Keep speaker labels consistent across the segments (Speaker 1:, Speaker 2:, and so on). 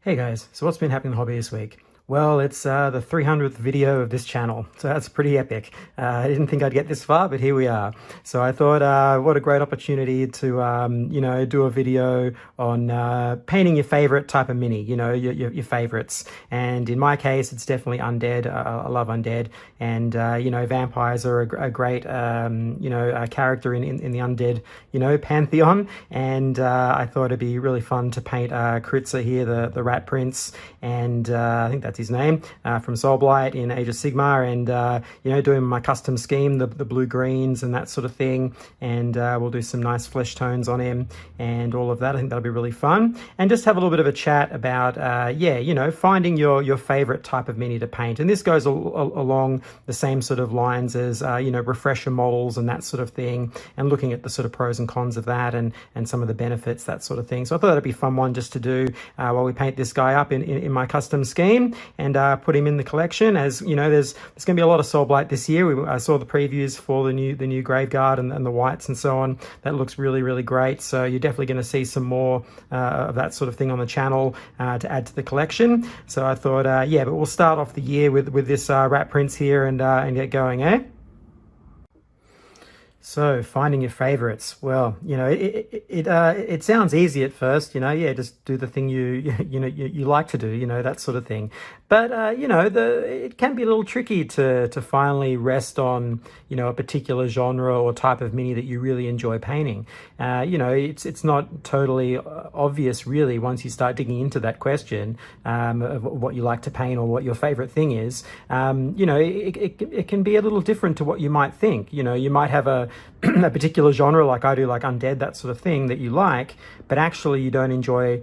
Speaker 1: Hey guys, so what's been happening in the hobby this week? Well, it's the 300th video of this channel, so that's pretty epic. I didn't think I'd get this far, but here we are. So I thought, what a great opportunity to, do a video on painting your favorite type of mini, your favorites. And in my case, it's definitely Undead. I love Undead. And, vampires are a great, character in the Undead, pantheon. And I thought it'd be really fun to paint Kritza here, the Rat Prince. And I think that's his name, from Soulblight in Age of Sigmar, and doing my custom scheme, the blue greens and that sort of thing, and we'll do some nice flesh tones on him and all of that. I think that'll be really fun, and just have a little bit of a chat about finding your favorite type of mini to paint. And this goes along the same sort of lines as refresher models and that sort of thing, and looking at the sort of pros and cons of that and some of the benefits, that sort of thing. So I thought that'd be a fun one just to do while we paint this guy up in my custom scheme, and put him in the collection. As you know, there's going to be a lot of Soulblight this year. I saw the previews for the new Grave Guard and the whites and so on. That looks really great. So you're definitely going to see some more of that sort of thing on the channel to add to the collection. So I thought, but we'll start off the year with this Rat Prince here and get going, eh? So finding your favorites. Well, it sounds easy at first, just do the thing you like to do, that sort of thing. But it can be a little tricky to finally rest on a particular genre or type of mini that you really enjoy painting. It's not totally obvious really once you start digging into that question of what you like to paint or what your favorite thing is. It can be a little different to what you might think. You might have a particular genre, like I do, like Undead, that sort of thing, that you like, but actually you don't enjoy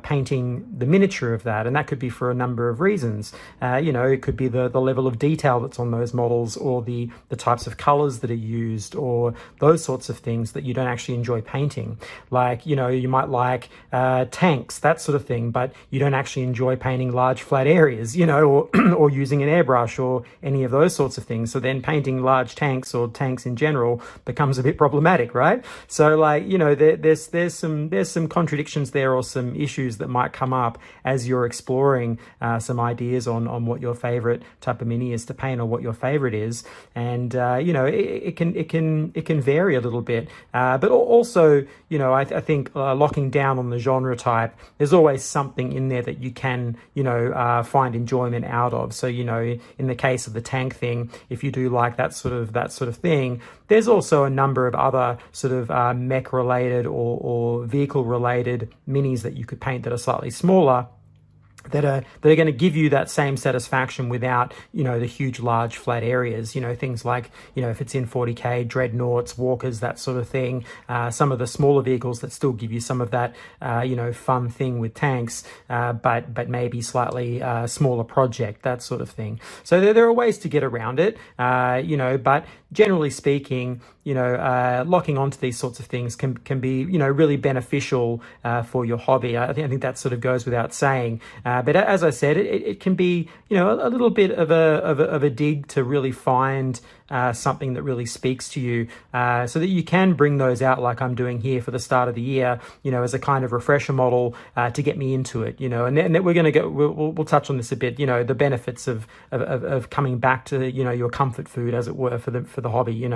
Speaker 1: painting the miniature of that, and that could be for a number of reasons. It could be the level of detail that's on those models, or the types of colors that are used, or those sorts of things that you don't actually enjoy painting. Like, you might like tanks, that sort of thing, but you don't actually enjoy painting large flat areas, or using an airbrush or any of those sorts of things. So then painting large tanks or tanks in general becomes a bit problematic, right? So there's some contradictions there, or some issues that might come up as you're exploring some ideas on what your favorite type of mini is to paint, or what your favorite is. And it can vary a little bit, but also I think locking down on the genre type, there's always something in there that you can find enjoyment out of. So in the case of the tank thing, if you do like that sort of thing, there's also a number of other sort of mech related or vehicle related minis that you could paint that are slightly smaller, that are going to give you that same satisfaction without the huge large flat areas. Things like if it's in 40k, dreadnoughts, walkers, that sort of thing. Some of the smaller vehicles that still give you some of that fun thing with tanks, but maybe slightly smaller project, that sort of thing. So there are ways to get around it, but generally speaking, locking onto these sorts of things can be really beneficial for your hobby. I think that sort of goes without saying. But as I said, it can be a little bit of a dig to really find something that really speaks to you, so that you can bring those out like I'm doing here for the start of the year, as a kind of refresher model to get me into it, and then we're going to go, we'll touch on this a bit, the benefits of coming back to your comfort food, as it were, for the hobby,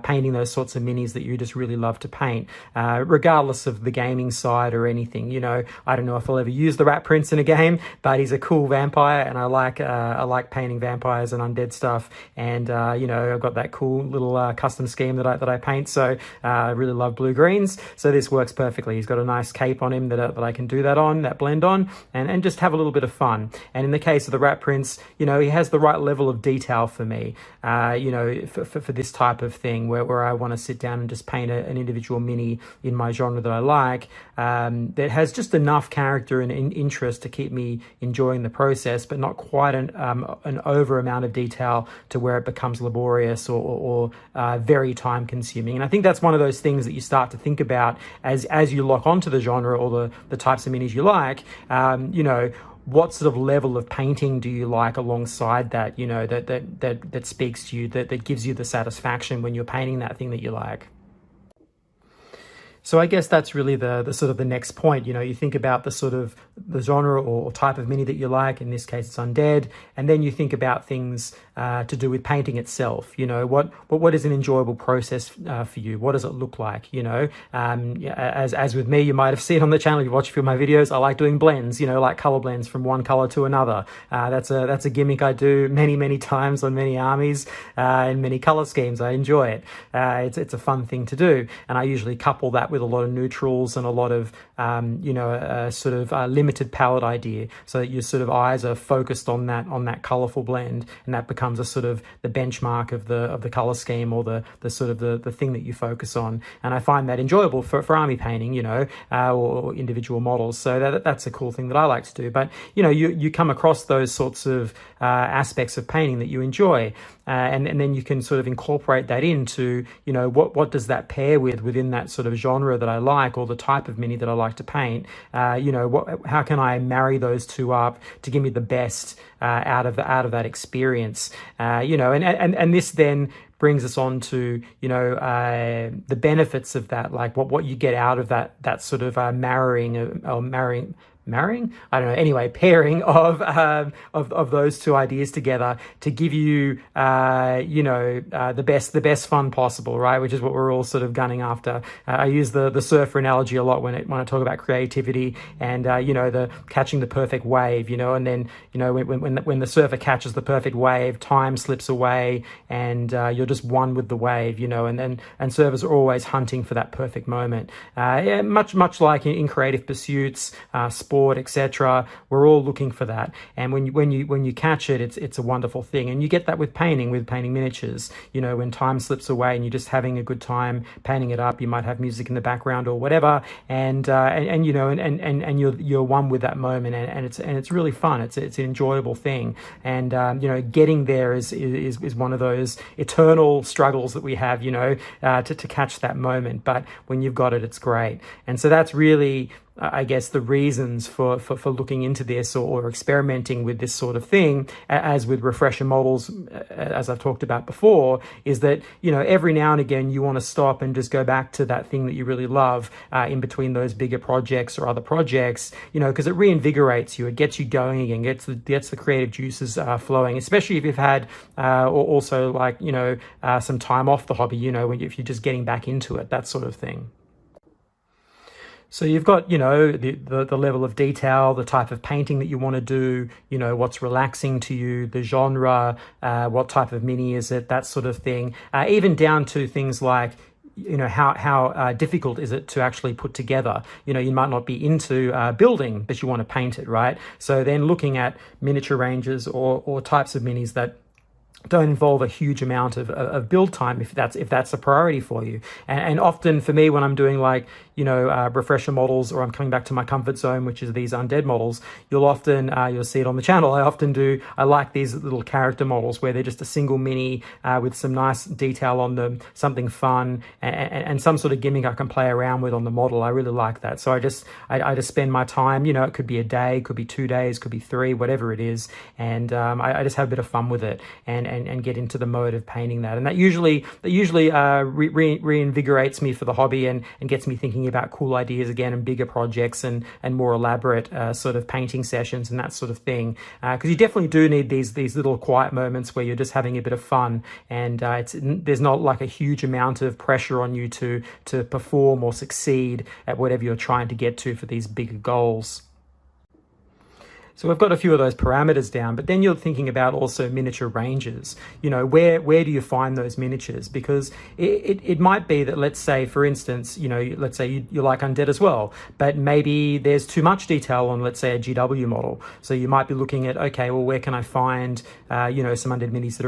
Speaker 1: painting those sorts of minis that you just really love to paint, regardless of the gaming side or anything. I don't know if I'll ever use the Rat Prince in a game, but he's a cool vampire, and I like painting vampires and undead stuff, and I've got that cool little custom scheme that I paint. So I really love blue greens. So this works perfectly. He's got a nice cape on him that I can do that blend on, and just have a little bit of fun. And in the case of the Rat Prince, he has the right level of detail for me, for this type of thing where I want to sit down and just paint an individual mini in my genre that I like, that has just enough character and interest to keep me enjoying the process, but not quite an over amount of detail to where it becomes laborious or very time consuming. And I think that's one of those things that you start to think about as you lock onto the genre or the types of minis you like. What sort of level of painting do you like alongside that, that speaks to you, that gives you the satisfaction when you're painting that thing that you like? So I guess that's really the sort of the next point. You know, you think about the sort of the genre or type of mini that you like. In this case, it's undead, and then you think about things to do with painting itself. You know, what is an enjoyable process for you? What does it look like? You know, as with me, you might have seen on the channel. If you watch a few of my videos, I like doing blends. You know, like color blends from one color to another. That's a gimmick I do many times on many armies and many color schemes. I enjoy it. It's a fun thing to do, and I usually couple that with a lot of neutrals and a lot of sort of limited palette idea, so that your sort of eyes are focused on that colorful blend, and that becomes a sort of the benchmark of the color scheme, or the sort of the thing that you focus on. And I find that enjoyable for army painting, you know, or individual models. So that's a cool thing that I like to do. But you know, you come across those sorts of aspects of painting that you enjoy, and then you can sort of incorporate that into, you know, what does that pair within that sort of genre that I like, or the type of mini that I like to paint. You know, how can I marry those two up to give me the best out of that experience? You know, and this then brings us on to, you know, the benefits of that, like what you get out of that sort of marrying, I don't know, anyway, pairing of those two ideas together to give you the best fun possible, right? Which is what we're all sort of gunning after. I use the surfer analogy a lot when I talk about creativity, and you know, the catching the perfect wave, you know, and then, you know, when the surfer catches the perfect wave, time slips away, and you're just one with the wave, you know, and surfers are always hunting for that perfect moment. Yeah, much like in creative pursuits, sport, etc. We're all looking for that, and when you catch it, it's a wonderful thing. And you get that with painting miniatures. You know, when time slips away and you're just having a good time painting it up, you might have music in the background or whatever, and you know, and you're one with that moment, and it's really fun. It's an enjoyable thing, and you know, getting there is one of those eternal struggles that we have, you know, to catch that moment. But when you've got it, it's great. And so that's really, I guess, the reasons for looking into this or experimenting with this sort of thing, as with refresher models, as I've talked about before, is that, you know, every now and again you want to stop and just go back to that thing that you really love in between those bigger projects or other projects, you know, because it reinvigorates you, it gets you going again, gets the creative juices flowing, especially if you've had also, like, you know, some time off the hobby, you know, if you're just getting back into it, that sort of thing. So you've got, you know, the level of detail, the type of painting that you want to do, you know, what's relaxing to you, the genre, what type of mini is it, that sort of thing, even down to things like, you know, how difficult is it to actually put together. You know, you might not be into building, but you want to paint it, right? So then looking at miniature ranges or types of minis that don't involve a huge amount of build time, if that's a priority for you. And often for me, when I'm doing, like, you know, refresher models, or I'm coming back to my comfort zone, which is these undead models, you'll see it on the channel. I like these little character models where they're just a single mini with some nice detail on them, something fun, and some sort of gimmick I can play around with on the model. I really like that. So I just spend my time, you know, it could be a day, could be 2 days, could be 3, whatever it is, and I just have a bit of fun with it, and get into the mode of painting that. And that usually reinvigorates me for the hobby, and gets me thinking about cool ideas again, and bigger projects, and more elaborate sort of painting sessions and that sort of thing. Because you definitely do need these little quiet moments where you're just having a bit of fun, and there's not like a huge amount of pressure on you to perform or succeed at whatever you're trying to get to for these bigger goals. So we've got a few of those parameters down, but then you're thinking about also miniature ranges. You know, where do you find those miniatures? Because it might be that, let's say, for instance, you know, let's say you like Undead as well, but maybe there's too much detail on, let's say, a GW model. So you might be looking at, okay, well, where can I find, you know, some Undead minis that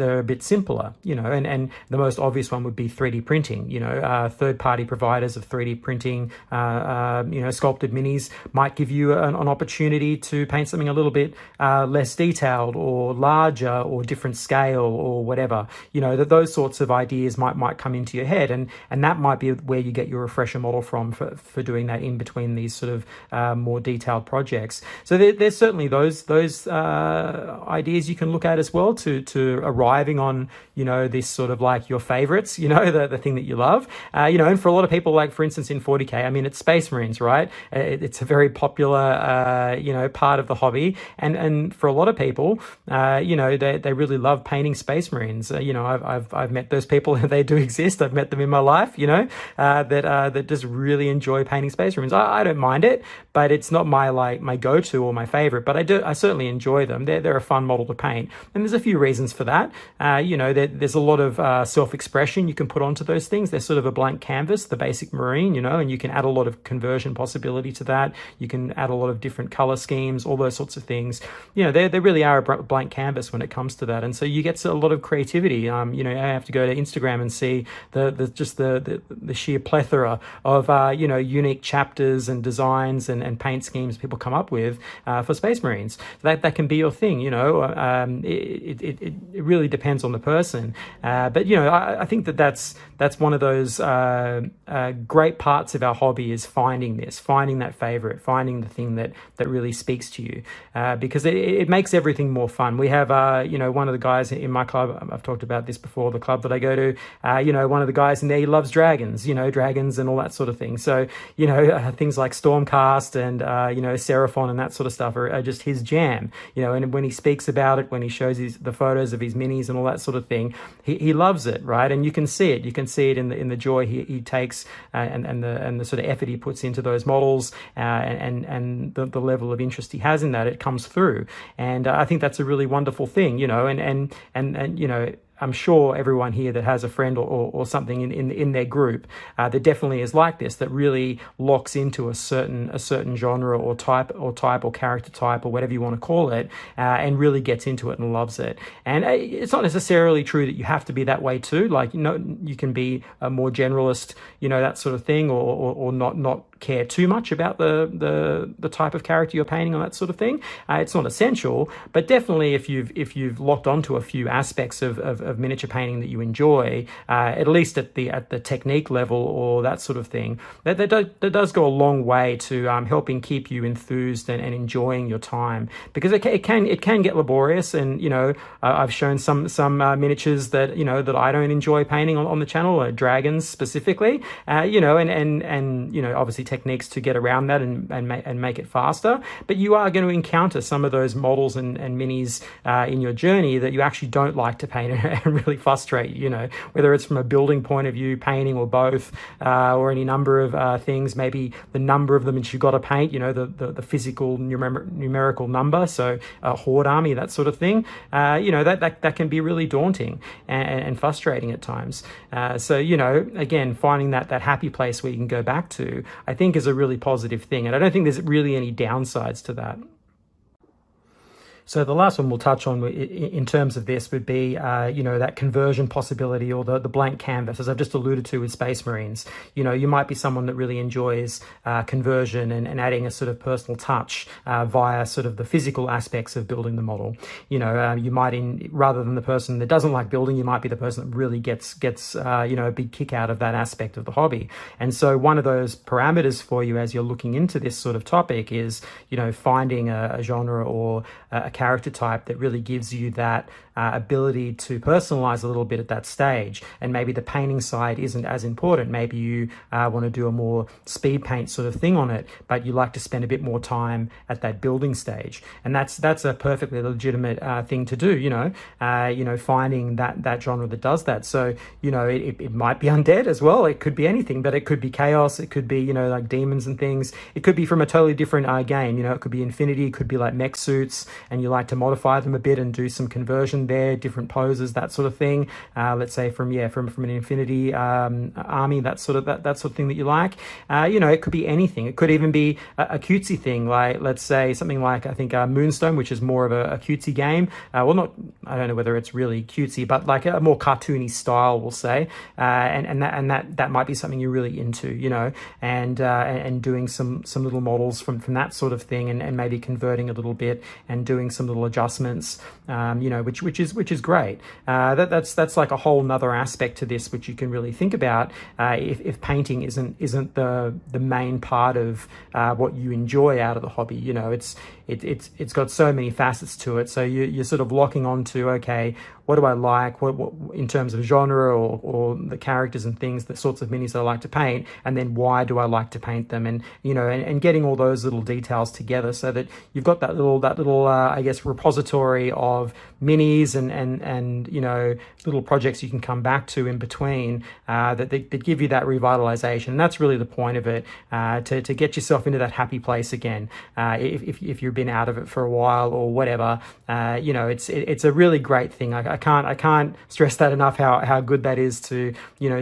Speaker 1: are a bit simpler, you know, and the most obvious one would be 3D printing. You know, third-party providers of 3D printing, you know, sculpted minis might give you an opportunity to paint something a little bit less detailed or larger or different scale or whatever, that those sorts of ideas might come into your head, and that might be where you get your refresher model from for doing that in between these sort of more detailed projects. So there's certainly those ideas you can look at as well to arriving on this sort of like your favorites, the thing that you love, and for a lot of people, like for instance in 40k, I mean, it's Space Marines, right? It's a very popular part of the hobby, and for a lot of people, they really love painting Space Marines. I've met those people, they do exist. I've met them in my life, that just really enjoy painting Space Marines. I don't mind it, but it's not my go-to or my favorite. But I certainly enjoy them. They're a fun model to paint, and there's a few reasons for that. There's a lot of self-expression you can put onto those things. They're sort of a blank canvas, the basic Marine, and you can add a lot of conversion possibility to that. You can add a lot of different color schemes, all those sorts of things. They really are a blank canvas when it comes to that, and so you get a lot of creativity. I have to go to Instagram and see the sheer plethora of unique chapters and designs and paint schemes people come up with for Space Marines. That can be your thing. It really depends on the person, but I think that's one of those great parts of our hobby, is finding that favorite, finding the thing that really speaks to you, because it makes everything more fun. We have one of the guys in my club, I've talked about this before, the club that I go to, one of the guys in there, he loves dragons, dragons and all that sort of thing. So things like Stormcast and Seraphon and that sort of stuff are just his jam. And when he speaks about it, when he shows the photos of his minis and all that sort of thing, he loves it, right? And you can see it. You can see it in the joy he takes, and the sort of effort he puts into those models, and the level of interest he has in that. It comes through, and I think that's a really wonderful thing, and I'm sure everyone here that has a friend or something in their group that definitely is like this, that really locks into a certain genre or type or character type or whatever you want to call it, and really gets into it and loves it. And it's not necessarily true that you have to be that way too. Like, you can be a more generalist, that sort of thing, or not care too much about the type of character you're painting or that sort of thing. It's not essential, but definitely if you've locked onto a few aspects of miniature painting that you enjoy, at least at the technique level or that sort of thing, that does go a long way to helping keep you enthused and enjoying your time, because it can get laborious. And I've shown some miniatures that that I don't enjoy painting on the channel, dragons specifically, and obviously techniques to get around that and make it faster. But you are going to encounter some of those models and minis in your journey that you actually don't like to paint and really frustrate you, whether it's from a building point of view, painting, or both, or any number of things. Maybe the number of them that you've got to paint, the physical numerical number, so a horde army, that sort of thing, that can be really daunting and frustrating at times. So again, finding that happy place where you can go back to, I think, is a really positive thing, and I don't think there's really any downsides to that. So the last one we'll touch on in terms of this would be, that conversion possibility, or the blank canvas, as I've just alluded to with Space Marines. You might be someone that really enjoys conversion and adding a sort of personal touch via sort of the physical aspects of building the model. You might, rather than the person that doesn't like building, you might be the person that really gets a big kick out of that aspect of the hobby. And so one of those parameters for you as you're looking into this sort of topic is, finding a genre or a character type that really gives you that ability to personalize a little bit at that stage. And maybe the painting side isn't as important. Maybe you want to do a more speed paint sort of thing on it, but you like to spend a bit more time at that building stage. And that's a perfectly legitimate thing to do, finding that genre that does that. So, it might be undead as well. It could be anything, but it could be chaos. It could be, like demons and things. It could be from a totally different game. It could be Infinity. It could be like mech suits, and you like to modify them a bit and do some conversions position there, different poses, that sort of thing. Let's say from an Infinity army, that sort of thing that you like. It could be anything. It could even be a cutesy thing, like let's say something like, I think Moonstone, which is more of a cutesy game. I don't know whether it's really cutesy, but like a more cartoony style, we'll say. And that might be something you're really into, and doing some little models from that sort of thing, and maybe converting a little bit and doing some little adjustments, which is great. That's like a whole nother aspect to this, which you can really think about if painting isn't the main part of what you enjoy out of the hobby. It's got so many facets to it. So you're sort of locking onto, okay, what do I like? What in terms of genre or the characters and things, the sorts of minis that I like to paint, and then why do I like to paint them? And and getting all those little details together so that you've got that little I guess repository of minis and little projects you can come back to in between that give you that revitalization. And that's really the point of it, to get yourself into that happy place again. If you've been out of it for a while or whatever, it's a really great thing. I can't stress that enough, how good that is to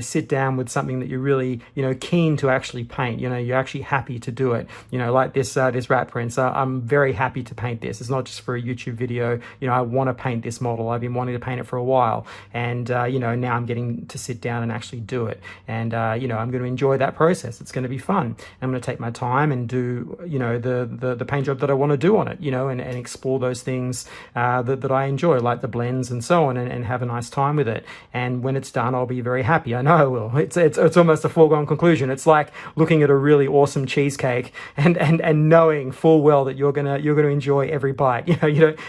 Speaker 1: sit down with something that you're really keen to actually paint. You're actually happy to do it. Like this Rat Prince. I'm very happy to paint this. It's not just for a YouTube video. I want to paint this model. I've been wanting to paint it for a while, and now I'm getting to sit down and actually do it. And I'm going to enjoy that process. It's going to be fun. I'm going to take my time and do the paint job that I want to do on it. And explore those things that I enjoy, like the blends and so on, and have a nice time with it. And when it's done, I'll be very happy. I know I will. It's almost a foregone conclusion. It's like looking at a really awesome cheesecake and knowing full well that you're gonna enjoy every bite. You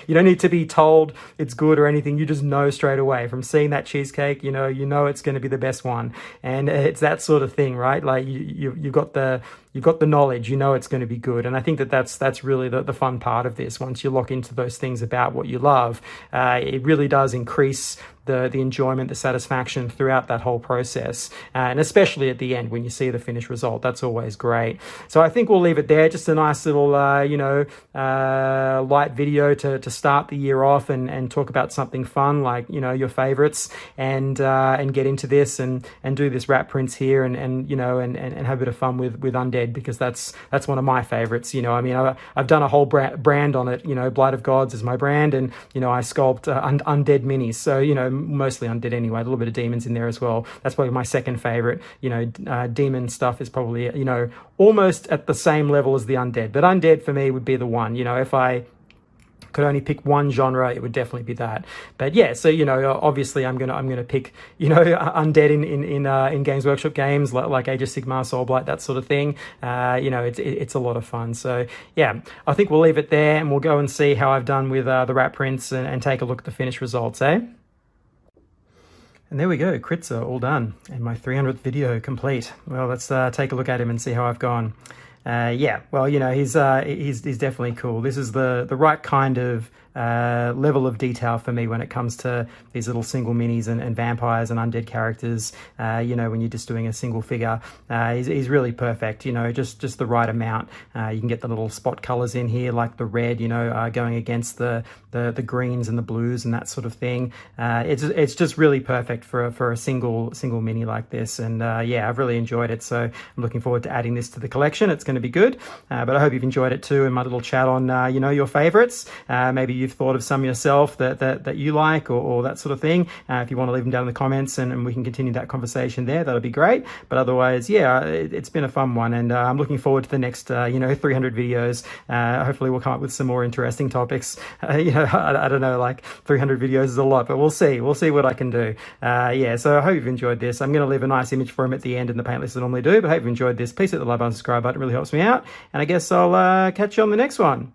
Speaker 1: don't need to be told it's good or anything. You just know straight away from seeing that cheesecake. It's going to be the best one. And it's that sort of thing, right? Like you've got the knowledge, it's going to be good. And I think that's really the fun part of this. Once you lock into those things about what you love, it really does increase the enjoyment, the satisfaction throughout that whole process, and especially at the end when you see the finished result. That's always great. So I think we'll leave it there. Just a nice little light video to start the year off, and talk about something fun like your favorites, and get into this and do this Rat Prince here, and have a bit of fun with Undead, because that's one of my favorites. I've done a whole brand on it. Blight of Gods is my brand, and I sculpt Undead minis, so mostly Undead anyway, a little bit of demons in there as well. That's probably my second favorite. Demon stuff is probably almost at the same level as the Undead, but Undead for me would be the one. If I could only pick one genre, it would definitely be that. But yeah, so obviously I'm gonna pick Undead in Games Workshop games like Age of Sigmar, Soulblight, that sort of thing. It's a lot of fun. So yeah, I think we'll leave it there, and we'll go and see how I've done with the Rat Prince, and take a look at the finished results, eh? And there we go, Kritza all done, and my 300th video complete. Well, let's take a look at him and see how I've gone. Yeah, well, he's definitely cool. This is the right kind of level of detail for me when it comes to these little single minis and vampires and undead characters. When you're just doing a single figure, he's really perfect. Just the right amount. You can get the little spot colors in here, like the red, going against the greens and the blues and that sort of thing. It's just really perfect for a single mini like this. And yeah, I've really enjoyed it. So I'm looking forward to adding this to the collection. It's going to be good. But I hope you've enjoyed it too, in my little chat on your favorites. Maybe you've thought of some yourself that you like, or that sort of thing. If you want to leave them down in the comments, and we can continue that conversation there, that'll be great. But otherwise, yeah, it's been a fun one, and I'm looking forward to the next 300 videos. Hopefully we'll come up with some more interesting topics. I don't know, like 300 videos is a lot, but we'll see what I can do. Yeah, so I hope you've enjoyed this. I'm going to leave a nice image for him at the end in the paint list as I normally do, but I hope you've enjoyed this. Please hit the like button, subscribe button, it really helps me out, and I guess I'll catch you on the next one.